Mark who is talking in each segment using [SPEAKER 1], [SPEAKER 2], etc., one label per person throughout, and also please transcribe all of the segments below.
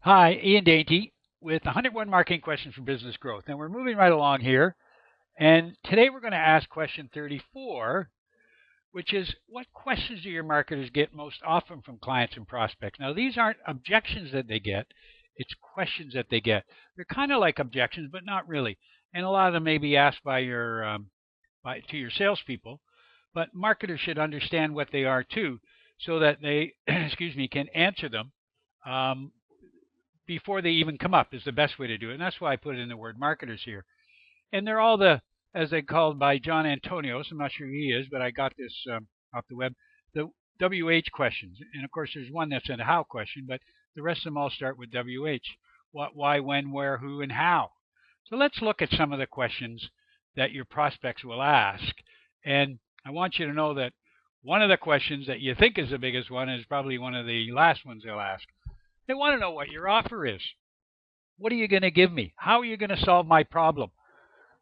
[SPEAKER 1] Hi, Ian Dainty with 101 Marketing Questions for Business Growth. And we're moving right along here. And today we're going to ask question 34, which is what questions do your marketers get most often from clients and prospects? Now, these aren't objections that they get, it's questions that they get. They're kind of like objections, but not really. And a lot of them may be asked by to your salespeople, but marketers should understand what they are too, so that they, can answer them before they even come up is the best way to do it. And that's why I put in the word marketers here. And they're all as they called by John Antonios. I'm not sure who he is, but I got this off the web. The WH questions. And of course, there's one that's a how question, but the rest of them all start with WH. What, why, when, where, who, and how. So let's look at some of the questions that your prospects will ask. And I want you to know that one of the questions that you think is the biggest one is probably one of the last ones they'll ask. They want to know what your offer is. What are you going to give me? How are you going to solve my problem?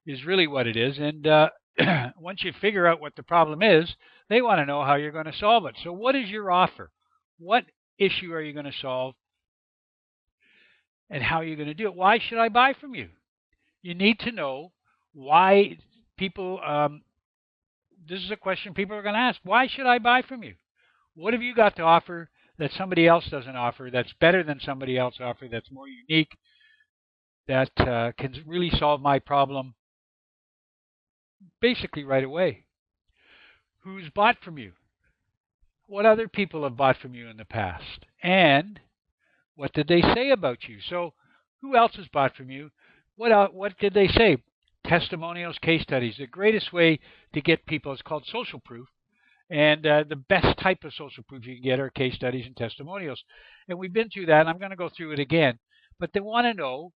[SPEAKER 1] Is really what it is. And once you figure out what the problem is, they want to know how you're going to solve it. So what is your offer? What issue are you going to solve? And how are you going to do it? Why should I buy from you? You need to know why people, this is a question people are going to ask. Why should I buy from you? What have you got to offer that somebody else doesn't offer, that's better than somebody else offer, that's more unique, that can really solve my problem basically right away? Who's bought from you? What other people have bought from you in the past? And what did they say about you? So who else has bought from you? What did they say? Testimonials, case studies. The greatest way to get people is called social proof. And the best type of social proof you can get are case studies and testimonials. And we've been through that, and I'm going to go through it again. But they want to know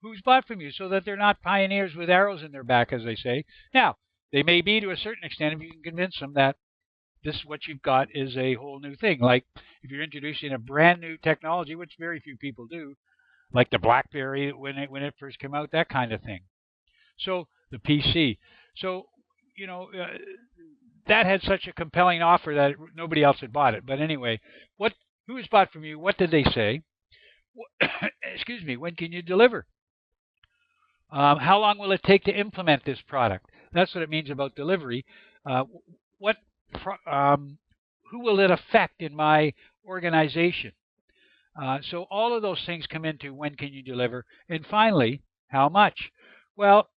[SPEAKER 1] who's bought from you so that they're not pioneers with arrows in their back, as they say. Now, they may be to a certain extent if you can convince them that this what you've got is a whole new thing. Like if you're introducing a brand new technology, which very few people do, like the BlackBerry when it first came out, that kind of thing. So the PC. So, that had such a compelling offer that nobody else had bought it. But anyway, who has bought from you? What did they say? Excuse me. When can you deliver? How long will it take to implement this product? That's what it means about delivery. Who will it affect in my organization? So all of those things come into when can you deliver? And finally, how much? Well,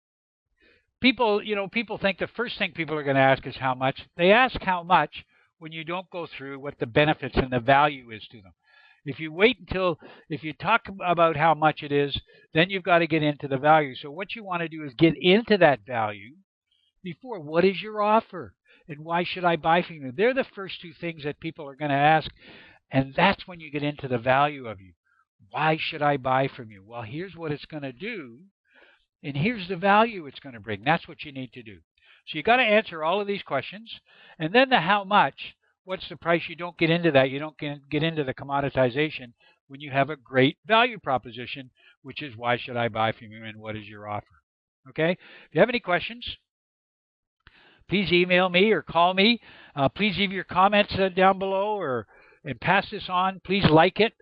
[SPEAKER 1] people think the first thing people are going to ask is how much. They ask how much when you don't go through what the benefits and the value is to them. If you talk about how much it is, then you've got to get into the value. So what you want to do is get into that value before. What is your offer? And why should I buy from you? They're the first two things that people are going to ask. And that's when you get into the value of you. Why should I buy from you? Well, here's what it's going to do. And here's the value it's going to bring. That's what you need to do. So you got to answer all of these questions. And then the how much, what's the price? You don't get into that. You don't get into the commoditization when you have a great value proposition, which is why should I buy from you and what is your offer? Okay? If you have any questions, please email me or call me. Please leave your comments down below and pass this on. Please like it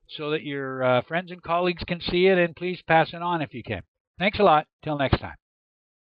[SPEAKER 1] so that your friends and colleagues can see it, and please pass it on if you can. Thanks a lot. Till next time.